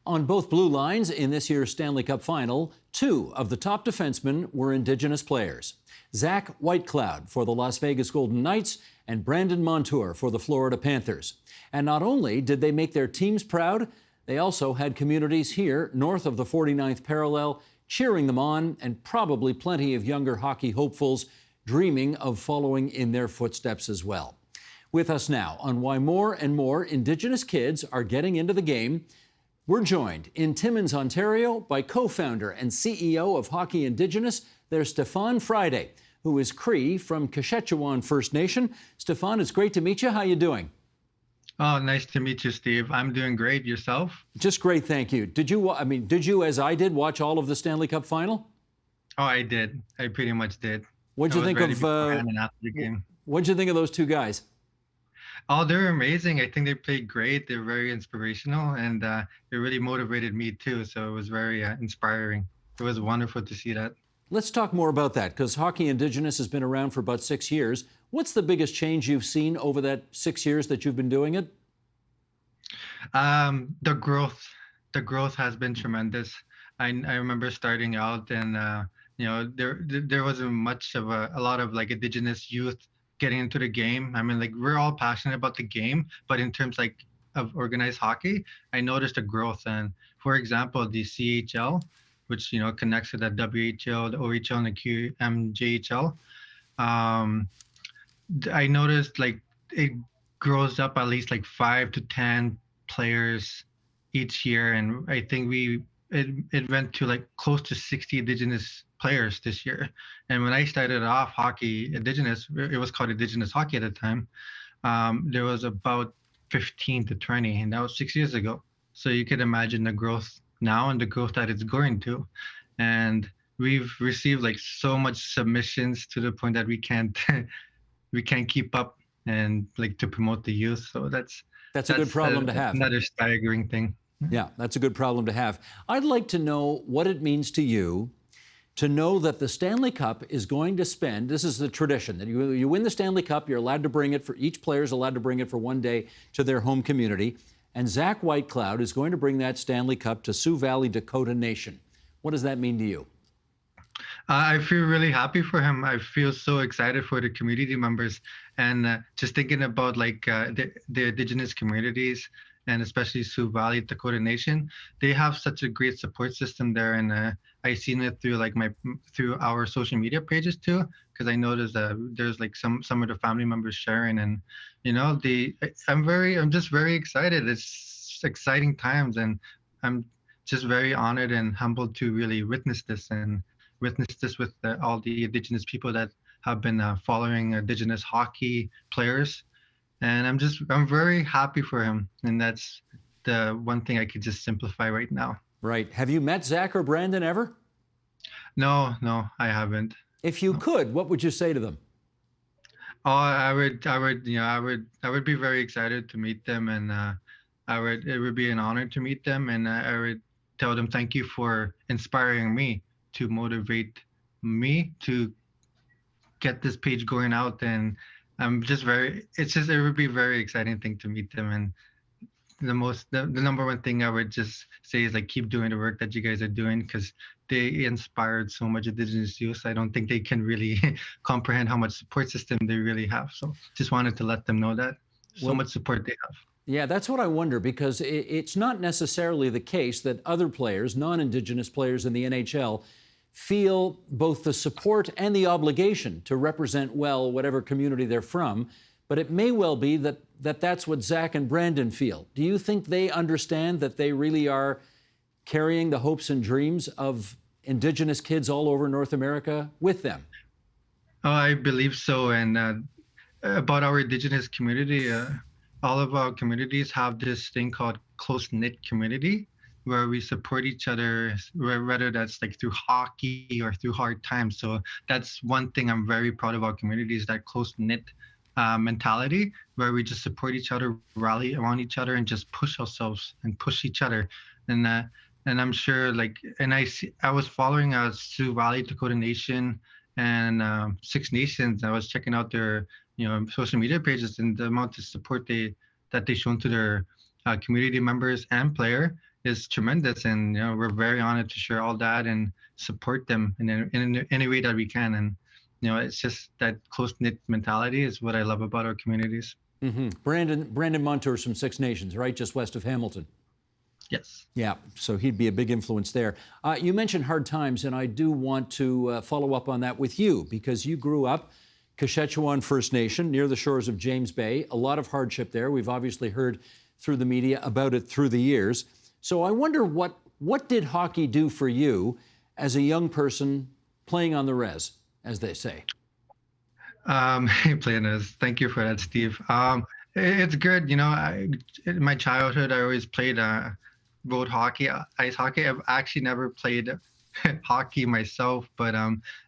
On both blue lines in this year's Stanley Cup final, two of the top defensemen were Indigenous players. Zach Whitecloud for the Las Vegas Golden Knights and Brandon Montour for the Florida Panthers. And not only did they make their teams proud, they also had communities here north of the 49th parallel cheering them on, and probably plenty of younger hockey hopefuls dreaming of following in their footsteps as well. With us now on why more and more Indigenous kids are getting into the game, we're joined in Timmins, Ontario, by co-founder and CEO of Hockey Indigenous. There's Stephane Friday, who is Cree from Kashechewan First Nation. Stephane, it's great to meet you. How you doing? Oh, nice to meet you, Steve. I'm doing great. Yourself? Just great, thank you. Did you, as I did, watch all of the Stanley Cup final? Oh, I did. I pretty much did. What'd you think of and after the game? What'd you think of those two guys? Oh, they're amazing. I think they played great. They're very inspirational, and it really motivated me too. So it was very inspiring. It was wonderful to see that. Let's talk more about that, because Hockey Indigenous has been around for about 6 years. What's the biggest change you've seen over that 6 years that you've been doing it? The growth has been tremendous. I remember starting out, and there wasn't much of a lot of like Indigenous youth getting into the game. I mean, like, we're all passionate about the game, but in terms like of organized hockey, I noticed a growth. And for example, the CHL, which connects to the WHL, the OHL, and the QMJHL, I noticed like it grows up at least like 5 to 10 players each year, and I think it went to like close to 60 Indigenous players this year. And when I started off Hockey Indigenous, it was called Indigenous Hockey at the time. There was about 15 to 20, and that was 6 years ago. So you could imagine the growth now and the growth that it's going to. And we've received like so much submissions to the point that we can't keep up and like to promote the youth. So that's a good problem to have. Another staggering thing. Yeah, that's a good problem to have. I'd like to know what it means to you to know that the Stanley Cup is going to spend, this is the tradition, that you win the Stanley Cup, you're allowed to bring it, each player is allowed to bring it for one day to their home community, and Zach Whitecloud is going to bring that Stanley Cup to Sioux Valley, Dakota Nation. What does that mean to you? I feel really happy for him. I feel so excited for the community members, and just thinking about like the Indigenous communities, and especially Sioux Valley, Dakota Nation. They have such a great support system there, and I seen it through like through our social media pages too, because I noticed that there's like some of the family members sharing, and I'm just very excited. It's exciting times, and I'm just very honored and humbled to really witness this with all the Indigenous people that have been following Indigenous hockey players. And I'm very happy for him. And that's the one thing I could just simplify right now. Right. Have you met Zach or Brandon ever? No, I haven't. If you could, what would you say to them? Oh, I would be very excited to meet them, and it would be an honor to meet them, and I would tell them thank you for inspiring me to motivate me to get this page going out. And it would be a very exciting thing to meet them. And the number one thing I would just say is like, keep doing the work that you guys are doing, because they inspired so much Indigenous youth. I don't think they can really comprehend how much support system they really have. So just wanted to let them know that much support they have. Yeah, that's what I wonder, because it's not necessarily the case that other players, non-Indigenous players in the NHL, feel both the support and the obligation to represent well whatever community they're from, but it may well be that's what Zach and Brandon feel. Do you think they understand that they really are carrying the hopes and dreams of Indigenous kids all over North America with them? Oh, I believe so. And about our Indigenous community, all of our communities have this thing called Closeknit community, where we support each other, whether that's like through hockey or through hard times. So that's one thing I'm very proud of our community, is that close-knit mentality, where we just support each other, rally around each other, and just push ourselves and push each other. And I'm sure, like, and I was following Sioux Valley, Dakota Nation, and Six Nations. I was checking out their social media pages, and the amount of support that they shown to their community members and player. is tremendous, and we're very honored to share all that and support them in any way that we can. And it's just that close knit mentality is what I love about our communities. Brandon Montour's from Six Nations, right, just west of Hamilton. Yes. Yeah, so he'd be a big influence there. You mentioned hard times, and I do want to follow up on that with you, because you grew up Kashechewan First Nation near the shores of James Bay. A lot of hardship there. We've obviously heard through the media about it through the years. So I wonder what did hockey do for you as a young person playing on the res, as they say? Playing as, thank you for that, Steve. It's good. In my childhood, I always played road hockey, ice hockey. I've actually never played hockey myself, but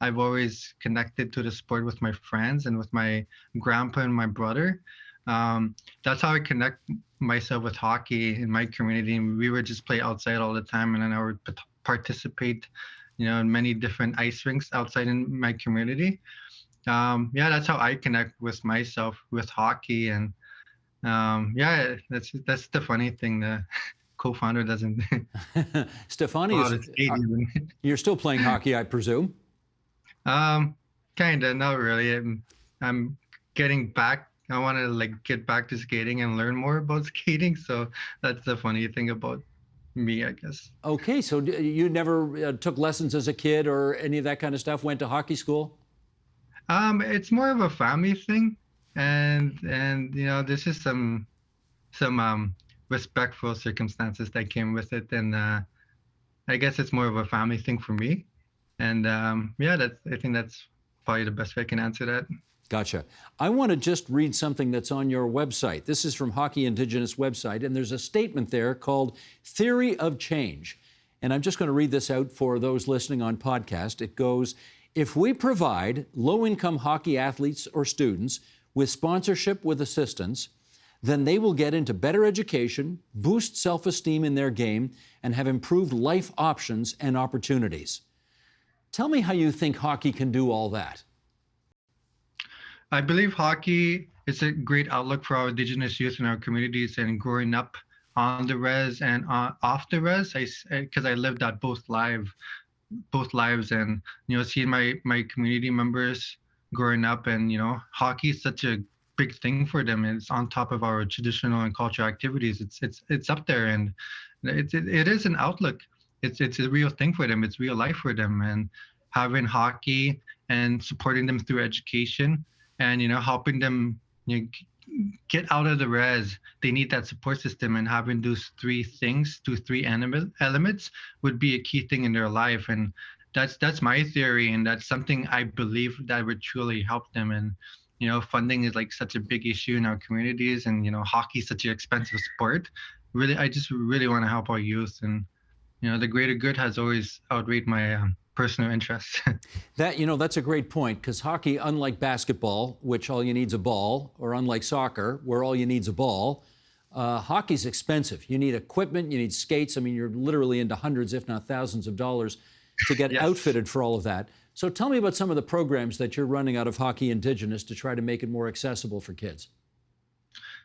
I've always connected to the sport with my friends and with my grandpa and my brother. That's how I connect myself with hockey in my community. And we would just play outside all the time, and then I would participate, in many different ice rinks outside in my community. That's how I connect with myself with hockey. And that's the funny thing. The co-founder doesn't. Stephane, you're still playing hockey, I presume? Kind of, not really. I'm getting back. I want to get back to skating and learn more about skating. So that's the funny thing about me, I guess. Okay, so you never took lessons as a kid or any of that kind of stuff? Went to hockey school? It's more of a family thing, and this is some respectful circumstances that came with it, and I guess it's more of a family thing for me. And I think that's probably the best way I can answer that. Gotcha. I want to just read something that's on your website. This is from Hockey Indigenous website, and there's a statement there called Theory of Change. And I'm just going to read this out for those listening on podcast. It goes, if we provide low-income hockey athletes or students with sponsorship with assistance, then they will get into better education, boost self-esteem in their game, and have improved life options and opportunities. Tell me how you think hockey can do all that. I believe hockey is a great outlook for our Indigenous youth in our communities, and growing up on the res and off the res, because I lived that both lives, and seeing my community members growing up, and hockey is such a big thing for them. It's on top of our traditional and cultural activities. It's up there, and it is an outlook. It's a real thing for them. It's real life for them, and having hockey and supporting them through education, and helping them get out of the res. They need that support system, and having those three elements would be a key thing in their life. And that's my theory, and that's something I believe that would truly help them. And funding is such a big issue in our communities, and hockey is such an expensive sport. Really, I just really want to help our youth, and the greater good has always outweighed my personal interests. That's a great point, because hockey, unlike basketball, which all you need is a ball, or unlike soccer, where all you need is a ball, hockey's expensive. You need equipment, you need skates. I mean, you're literally into hundreds, if not thousands of dollars to get Yes. outfitted for all of that. So tell me about some of the programs that you're running out of Hockey Indigenous to try to make it more accessible for kids.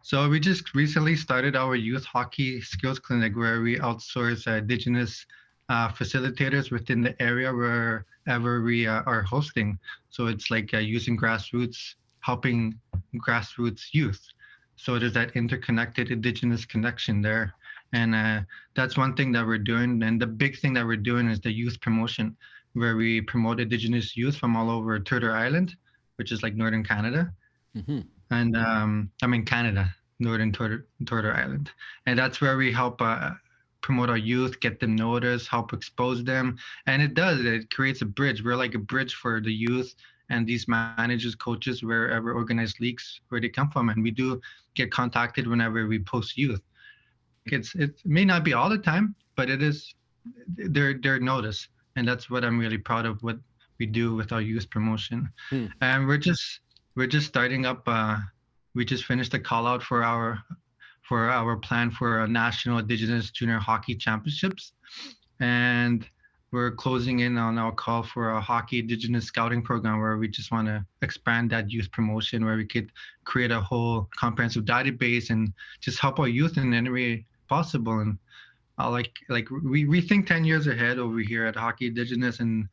So we just recently started our youth hockey skills clinic, where we outsource Indigenous facilitators within the area wherever we are hosting. So it's using grassroots, helping grassroots youth. So there's that interconnected Indigenous connection there. And that's one thing that we're doing. And the big thing that we're doing is the youth promotion, where we promote Indigenous youth from all over Turtle Island, which is Northern Canada. Mm-hmm. And Canada, Northern Turtle Island. And that's where we help promote our youth, get them noticed, help expose them. And it creates a bridge. We're like a bridge for the youth and these managers, coaches, wherever organized leagues, where they come from. And we do get contacted whenever we post youth. It may not be all the time, but they're noticed. And that's what I'm really proud of, what we do with our youth promotion. And we're just starting up. We just finished the call out for our plan for a national Indigenous junior hockey championships, and we're closing in on our call for a hockey Indigenous scouting program, where we just want to expand that youth promotion, where we could create a whole comprehensive database and just help our youth in any way possible. And we think 10 years ahead over here at Hockey Indigenous, and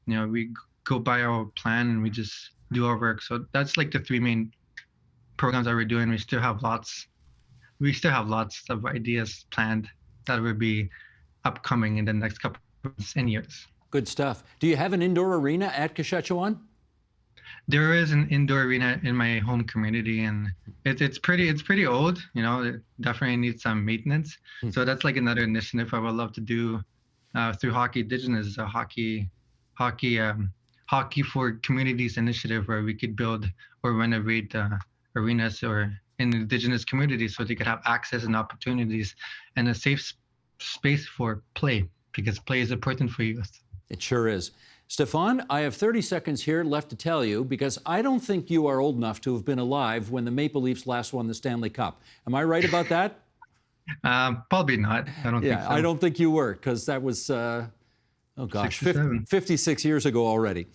we go by our plan and we just do our work. So that's like the three main programs that we're doing. We still have lots of ideas planned that will be upcoming in the next couple of months and years. Good stuff. Do you have an indoor arena at Saskatchewan? There is an indoor arena in my home community, and it's pretty old. It definitely needs some maintenance. So that's like another initiative I would love to do through Hockey Indigenous, is a hockey for communities initiative, where we could build or renovate arenas or in Indigenous communities, so they could have access and opportunities and a safe space for play, because play is important for youth. It sure is. Stephane, I have 30 seconds here left to tell you, because I don't think you are old enough to have been alive when the Maple Leafs last won the Stanley Cup. Am I right about that? Probably not. I don't think so. I don't think you were, because that was, 56 years ago already.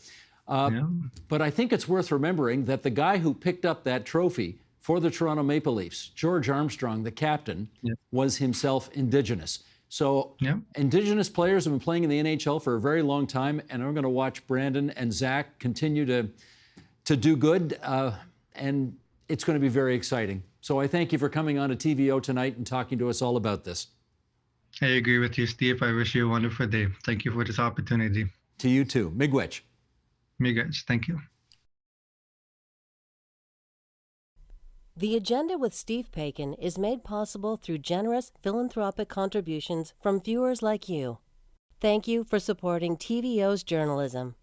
But I think it's worth remembering that the guy who picked up that trophy for the Toronto Maple Leafs, George Armstrong, the captain, was himself Indigenous. So Indigenous players have been playing in the NHL for a very long time, and I'm going to watch Brandon and Zach continue to do good, and it's going to be very exciting. So I thank you for coming on to TVO tonight and talking to us all about this. I agree with you, Steve. I wish you a wonderful day. Thank you for this opportunity. To you too. Miigwech. Miigwech. Thank you. The Agenda with Steve Paikin is made possible through generous philanthropic contributions from viewers like you. Thank you for supporting TVO's journalism.